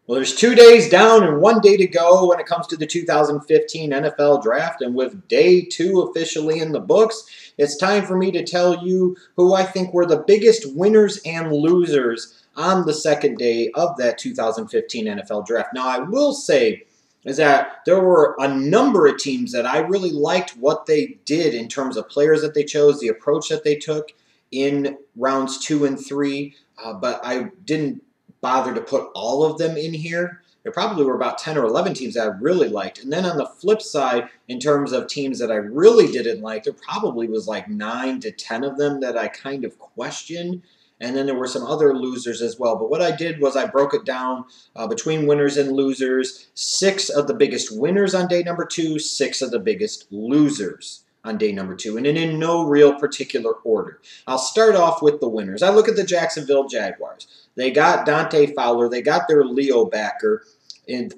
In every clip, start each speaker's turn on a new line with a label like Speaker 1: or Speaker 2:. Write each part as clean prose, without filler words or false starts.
Speaker 1: Well, there's 2 days down and 1 day to go when it comes to the 2015 NFL Draft, and with day two officially in the books, it's time for me to tell you who I think were the biggest winners and losers on the second day of that 2015 NFL Draft. Now, I will say is that there were a number of teams that I really liked what they did in terms of players that they chose, the approach that they took in rounds 2 and 3, but I didn't bother to put all of them in here. There probably were about 10 or 11 teams that I really liked. And then on the flip side, in terms of teams that I really didn't like, there probably was like 9 to 10 of them that I kind of questioned. And then there were some other losers as well. But what I did was I broke it down between winners and losers. 6 of the biggest winners on day number 2, 6 of the biggest losers on day number 2, and in no real particular order. I'll start off with the winners. I look at the Jacksonville Jaguars. They got Dante Fowler. They got their Leo backer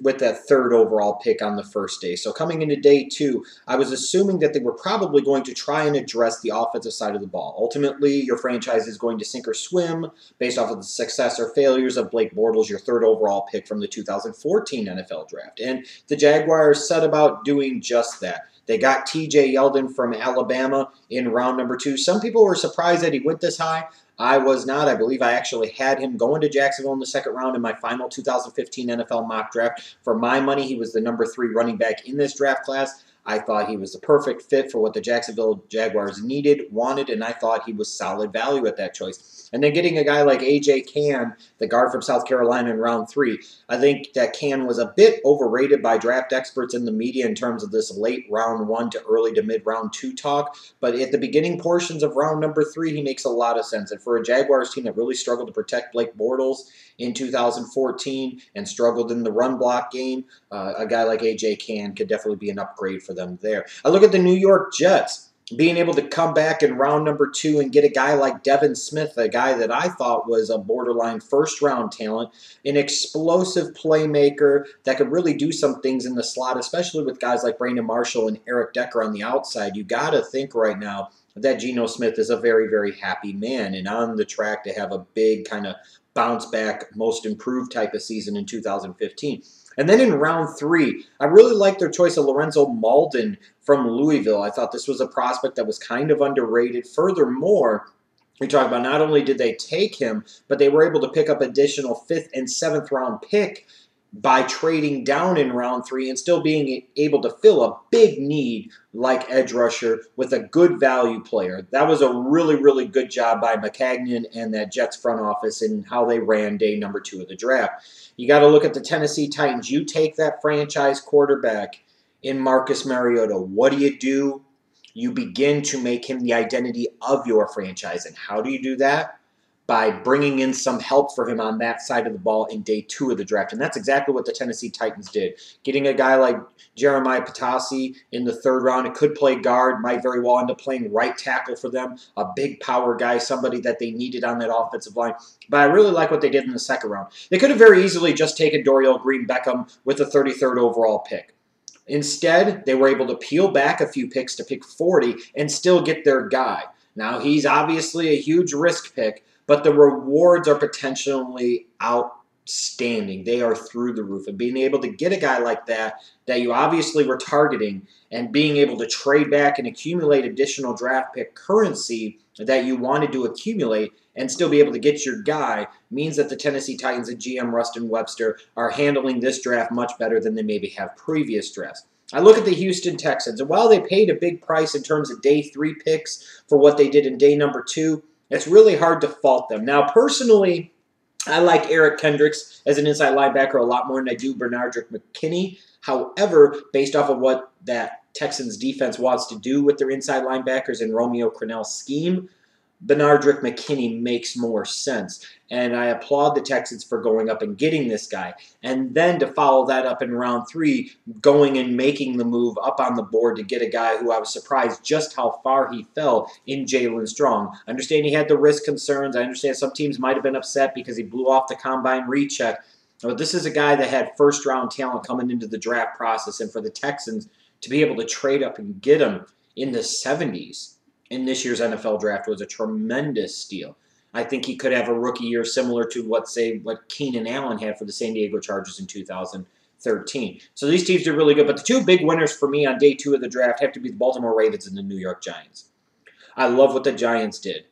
Speaker 1: with that 3rd overall pick on the first day. So coming into day 2, I was assuming that they were probably going to try and address the offensive side of the ball. Ultimately, your franchise is going to sink or swim based off of the success or failures of Blake Bortles, your 3rd overall pick from the 2014 NFL Draft. And the Jaguars set about doing just that. They got TJ Yeldon from Alabama in round number 2. Some people were surprised that he went this high. I was not. I believe I actually had him going to Jacksonville in the 2nd round in my final 2015 NFL mock draft. For my money, he was the number 3 running back in this draft class. I thought he was the perfect fit for what the Jacksonville Jaguars needed, wanted, and I thought he was solid value at that choice. And then getting a guy like A.J. Cann, the guard from South Carolina in round 3, I think that Cann was a bit overrated by draft experts in the media in terms of this late round 1 to early to mid round 2 talk. But at the beginning portions of round number 3, he makes a lot of sense. And for a Jaguars team that really struggled to protect Blake Bortles in 2014 and struggled in the run block game, a guy like A.J. Cann could definitely be an upgrade for them there. I look at the New York Jets being able to come back in round number 2 and get a guy like Devin Smith, a guy that I thought was a borderline first-round talent, an explosive playmaker that could really do some things in the slot, especially with guys like Brandon Marshall and Eric Decker on the outside. You got to think right now that Geno Smith is a very, very happy man and on the track to have a big kind of bounce-back, most improved type of season in 2015. And then in round 3, I really liked their choice of Lorenzo Mauldin from Louisville. I thought this was a prospect that was kind of underrated. Furthermore, we talk about not only did they take him, but they were able to pick up additional 5th and 7th round pick by trading down in round 3 and still being able to fill a big need like edge rusher with a good value player. That was a really, really good job by Maccagnan and that Jets front office in how they ran day number 2 of the draft. You got to look at the Tennessee Titans. You take that franchise quarterback in Marcus Mariota. What do? You begin to make him the identity of your franchise. And how do you do that? By bringing in some help for him on that side of the ball in day 2 of the draft. And that's exactly what the Tennessee Titans did. Getting a guy like Jeremiah Patasi in the 3rd round, it could play guard, might very well end up playing right tackle for them, a big power guy, somebody that they needed on that offensive line. But I really like what they did in the 2nd round. They could have very easily just taken Dorial Green-Beckham with the 33rd overall pick. Instead, they were able to peel back a few picks to pick 40 and still get their guy. Now, he's obviously a huge risk pick, but the rewards are potentially outstanding. They are through the roof. And being able to get a guy like that you obviously were targeting, and being able to trade back and accumulate additional draft pick currency that you wanted to accumulate and still be able to get your guy means that the Tennessee Titans and GM Rustin Webster are handling this draft much better than they maybe have previous drafts. I look at the Houston Texans, and while they paid a big price in terms of day 3 picks for what they did in day number 2, it's really hard to fault them. Now, personally, I like Eric Kendricks as an inside linebacker a lot more than I do Benardrick McKinney. However, based off of what that Texans defense wants to do with their inside linebackers in Romeo Crennel's scheme, Benardrick McKinney makes more sense. And I applaud the Texans for going up and getting this guy. And then to follow that up in round 3, going and making the move up on the board to get a guy who I was surprised just how far he fell in Jalen Strong. I understand he had the risk concerns. I understand some teams might have been upset because he blew off the combine recheck. But this is a guy that had first-round talent coming into the draft process. And for the Texans to be able to trade up and get him in the 70s in this year's NFL draft was a tremendous steal. I think he could have a rookie year similar to what Keenan Allen had for the San Diego Chargers in 2013. So these teams are really good. But the two big winners for me on day 2 of the draft have to be the Baltimore Ravens and the New York Giants. I love what the Giants did.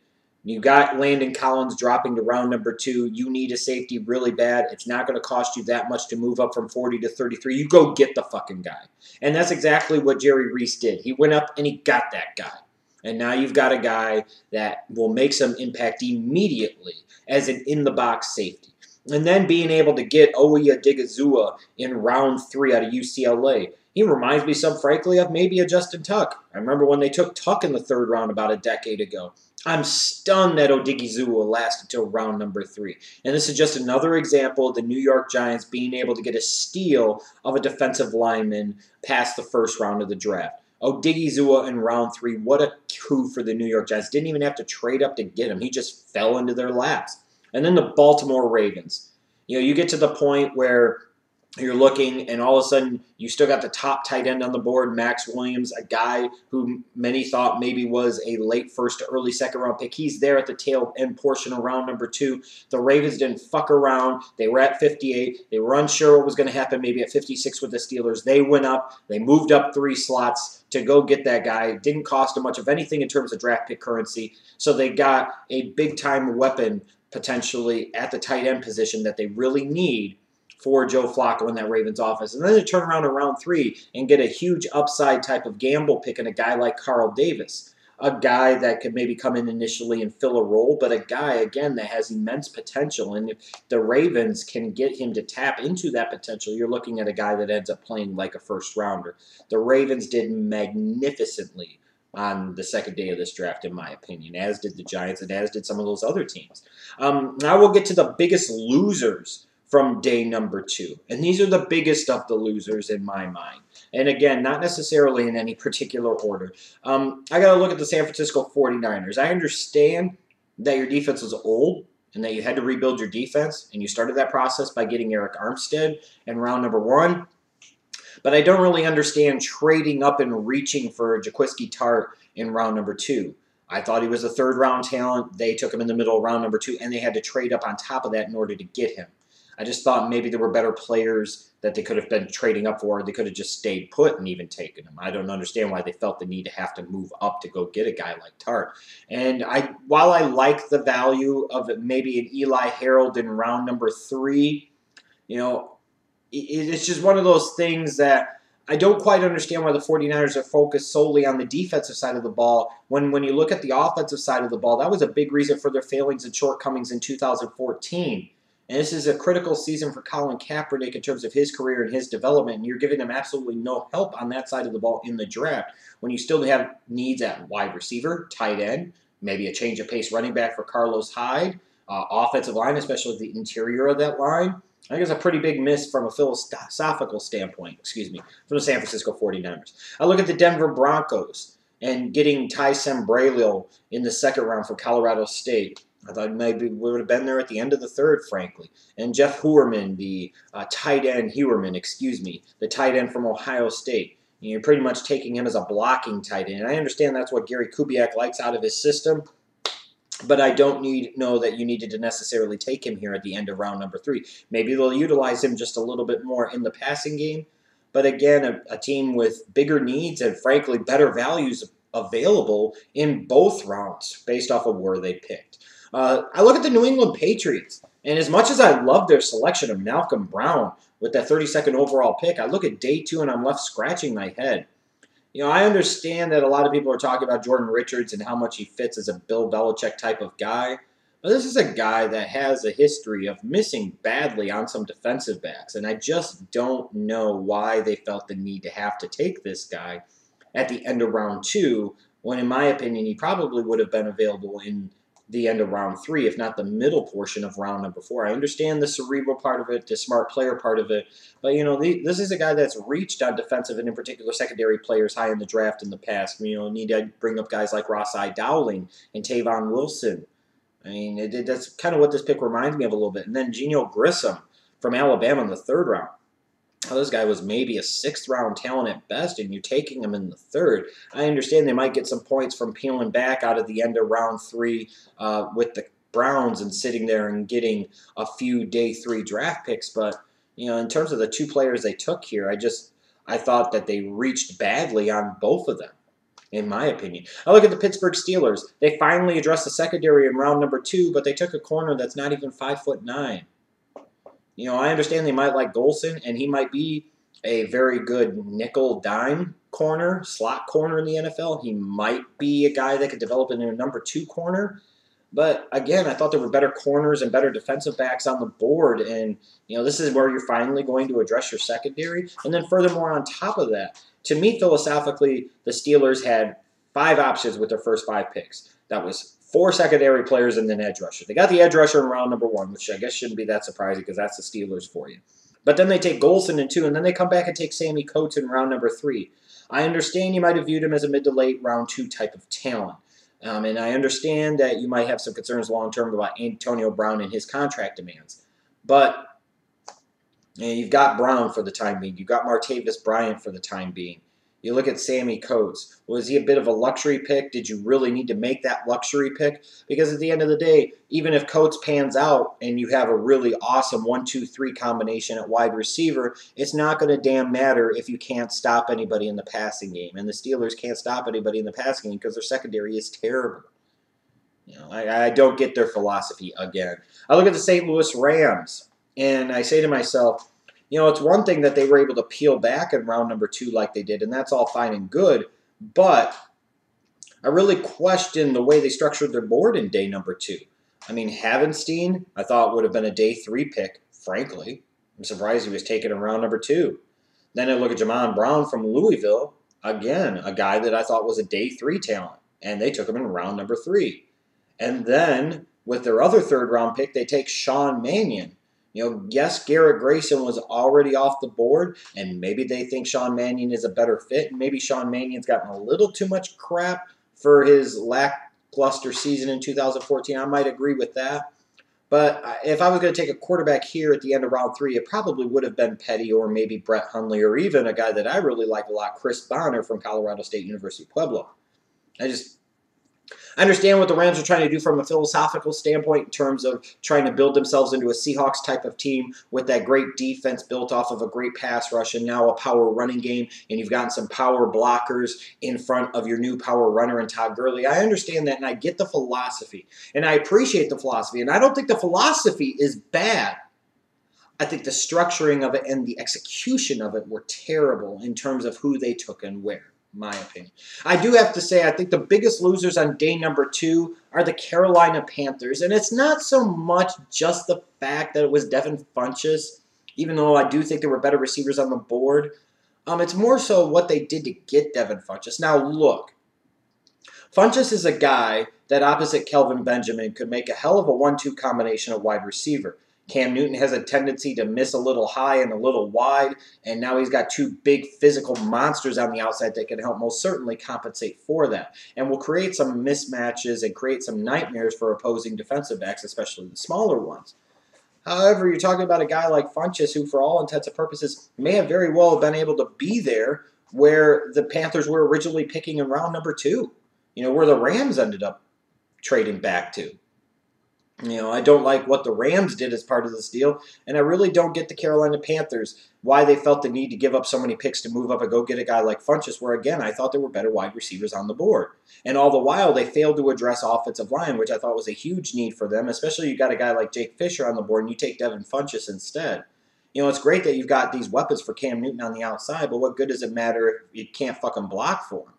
Speaker 1: You got Landon Collins dropping to round number 2. You need a safety really bad. It's not going to cost you that much to move up from 40 to 33. You go get the fucking guy. And that's exactly what Jerry Reese did. He went up and he got that guy. And now you've got a guy that will make some impact immediately as an in-the-box safety. And then being able to get Oya Digazua in round 3 out of UCLA. He reminds me, frankly, of maybe a Justin Tuck. I remember when they took Tuck in the 3rd round about a decade ago. I'm stunned that Odigizua lasted until round number 3. And this is just another example of the New York Giants being able to get a steal of a defensive lineman past the 1st round of the draft. Odigizua in round 3, what a coup for the New York Giants. Didn't even have to trade up to get him. He just fell into their laps. And then the Baltimore Ravens. You get to the point where you're looking, and all of a sudden, you still got the top tight end on the board, Max Williams, a guy who many thought maybe was a late 1st to early 2nd round pick. He's there at the tail end portion of round number 2. The Ravens didn't fuck around. They were at 58. They were unsure what was going to happen maybe at 56 with the Steelers. They went up. They moved up 3 slots to go get that guy. It didn't cost them much of anything in terms of draft pick currency. So they got a big-time weapon potentially at the tight end position that they really need for Joe Flacco in that Ravens offense. And then they turn around in round 3 and get a huge upside type of gamble pick in a guy like Carl Davis, a guy that could maybe come in initially and fill a role, but a guy, again, that has immense potential. And if the Ravens can get him to tap into that potential, you're looking at a guy that ends up playing like a 1st rounder. The Ravens did magnificently on the 2nd day of this draft, in my opinion, as did the Giants and as did some of those other teams. Now we'll get to the biggest losers from day number 2. And these are the biggest of the losers in my mind. And again, not necessarily in any particular order. I got to look at the San Francisco 49ers. I understand that your defense was old and that you had to rebuild your defense, and you started that process by getting Eric Armstead in round number 1. But I don't really understand trading up and reaching for Jaquiski Tartt in round number 2. I thought he was a 3rd-round talent. They took him in the middle of round number 2, and they had to trade up on top of that in order to get him. I just thought maybe there were better players that they could have been trading up for. Or they could have just stayed put and even taken him. I don't understand why they felt the need to have to move up to go get a guy like Tartt. And while I like the value of maybe an Eli Harold in round number 3, it's just one of those things that I don't quite understand why the 49ers are focused solely on the defensive side of the ball. When you look at the offensive side of the ball, that was a big reason for their failings and shortcomings in 2014. And this is a critical season for Colin Kaepernick in terms of his career and his development, and you're giving them absolutely no help on that side of the ball in the draft when you still have needs at wide receiver, tight end, maybe a change of pace running back for Carlos Hyde, offensive line, especially the interior of that line. I think it's a pretty big miss from a philosophical standpoint, from the San Francisco 49ers. I look at the Denver Broncos and getting Ty Sambrailo in the 2nd round from Colorado State. I thought maybe we would have been there at the end of the 3rd, frankly. And Jeff Heuerman, the tight end from Ohio State. You're pretty much taking him as a blocking tight end. And I understand that's what Gary Kubiak likes out of his system, but I don't know that you needed to necessarily take him here at the end of round number 3. Maybe they'll utilize him just a little bit more in the passing game. But again, a team with bigger needs and, frankly, better values available in both rounds based off of where they picked. I look at the New England Patriots, and as much as I love their selection of Malcolm Brown with that 32nd overall pick, I look at day 2 and I'm left scratching my head. I understand that a lot of people are talking about Jordan Richards and how much he fits as a Bill Belichick type of guy, but this is a guy that has a history of missing badly on some defensive backs, and I just don't know why they felt the need to have to take this guy at the end of round 2, when in my opinion he probably would have been available in the end of round 3, if not the middle portion of round number 4. I understand the cerebral part of it, the smart player part of it, but this is a guy that's reached on defensive and in particular secondary players high in the draft in the past. Need to bring up guys like Ross-I Dowling and Tavon Wilson. That's kind of what this pick reminds me of a little bit. And then Geno Grissom from Alabama in the 3rd round. This guy was maybe a 6th-round talent at best, and you're taking him in the 3rd. I understand they might get some points from peeling back out of the end of round 3 with the Browns and sitting there and getting a few day 3 draft picks. But, you know, in terms of the 2 players they took here, I thought that they reached badly on both of them, in my opinion. I look at the Pittsburgh Steelers. They finally addressed the secondary in round number 2, but they took a corner that's not even 5'9". You know, I understand they might like Golson, and he might be a very good nickel dime corner, slot corner in the NFL. He might be a guy that could develop into a number 2 corner. But again, I thought there were better corners and better defensive backs on the board. And, you know, this is where you're finally going to address your secondary. And then furthermore, on top of that, to me, philosophically, the Steelers had 5 options with their first 5 picks. That was 4 secondary players and then edge rusher. They got the edge rusher in round number 1, which I guess shouldn't be that surprising because that's the Steelers for you. But then they take Golson in 2, and then they come back and take Sammy Coates in round number 3. I understand you might have viewed him as a mid to late round 2 type of talent. And I understand that you might have some concerns long-term about Antonio Brown and his contract demands. But you know, you've got Brown for the time being. You've got Martavis Bryant for the time being. You look at Sammy Coates. Was he a bit of a luxury pick? Did you really need to make that luxury pick? Because at the end of the day, even if Coates pans out and you have a really awesome 1-2-3 combination at wide receiver, it's not going to damn matter if you can't stop anybody in the passing game. And the Steelers can't stop anybody in the passing game because their secondary is terrible. You know, I don't get their philosophy again. I look at the St. Louis Rams, and I say to myself, you know, it's one thing that they were able to peel back in round number 2 like they did, and that's all fine and good, but I really question the way they structured their board in day number 2. I mean, Havenstein, I thought would have been a day 3 pick, frankly. I'm surprised he was taken in round number 2. Then I look at Jamon Brown from Louisville, again, a guy that I thought was a day 3 talent, and they took him in round number 3. And then, with their other 3rd round pick, they take Sean Mannion. You know, yes, Garrett Grayson was already off the board, and maybe they think Sean Mannion is a better fit, and maybe Sean Mannion's gotten a little too much crap for his lackluster season in 2014. I might agree with that. But if I was going to take a quarterback here at the end of round 3, it probably would have been Petty or maybe Brett Hundley or even a guy that I really like a lot, Chris Bonner from Colorado State University Pueblo. I understand what the Rams are trying to do from a philosophical standpoint in terms of trying to build themselves into a Seahawks type of team with that great defense built off of a great pass rush and now a power running game, and you've gotten some power blockers in front of your new power runner in Todd Gurley. I understand that, and I get the philosophy, and I appreciate the philosophy, and I don't think the philosophy is bad. I think the structuring of it and the execution of it were terrible in terms of who they took and where. My opinion. I do have to say, I think the biggest losers on day number 2 are the Carolina Panthers. And it's not so much just the fact that it was Devin Funchess, even though I do think there were better receivers on the board. It's more so what they did to get Devin Funchess. Now, look, Funchess is a guy that opposite Kelvin Benjamin could make a hell of a 1-2 combination of wide receiver. Cam Newton has a tendency to miss a little high and a little wide, and now he's got 2 big physical monsters on the outside that can help most certainly compensate for that, and will create some mismatches and create some nightmares for opposing defensive backs, especially the smaller ones. However, you're talking about a guy like Funchess who, for all intents and purposes, may have very well been able to be there where the Panthers were originally picking in round number 2, you know, where the Rams ended up trading back to. You know, I don't like what the Rams did as part of this deal, and I really don't get the Carolina Panthers, why they felt the need to give up so many picks to move up and go get a guy like Funchess, where, again, I thought there were better wide receivers on the board. And all the while, they failed to address offensive line, which I thought was a huge need for them, especially you got a guy like Jake Fisher on the board, and you take Devin Funchess instead. You know, it's great that you've got these weapons for Cam Newton on the outside, but what good does it matter if you can't fucking block for him?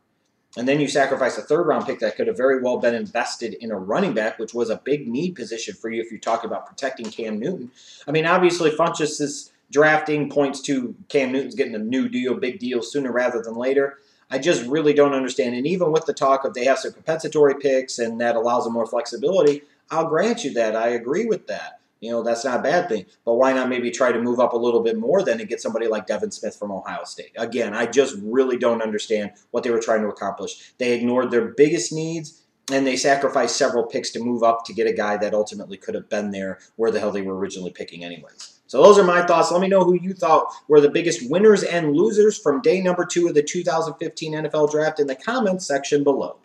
Speaker 1: And then you sacrifice a 3rd-round pick that could have very well been invested in a running back, which was a big need position for you if you're talking about protecting Cam Newton. I mean, obviously, Funchess' drafting points to Cam Newton's getting a new deal, big deal, sooner rather than later. I just really don't understand. And even with the talk of they have some compensatory picks and that allows them more flexibility, I'll grant you that. I agree with that. You know, that's not a bad thing. But why not maybe try to move up a little bit more then and get somebody like Devin Smith from Ohio State? Again, I just really don't understand what they were trying to accomplish. They ignored their biggest needs, and they sacrificed several picks to move up to get a guy that ultimately could have been there where the hell they were originally picking anyways. So those are my thoughts. Let me know who you thought were the biggest winners and losers from day number 2 of the 2015 NFL Draft in the comments section below.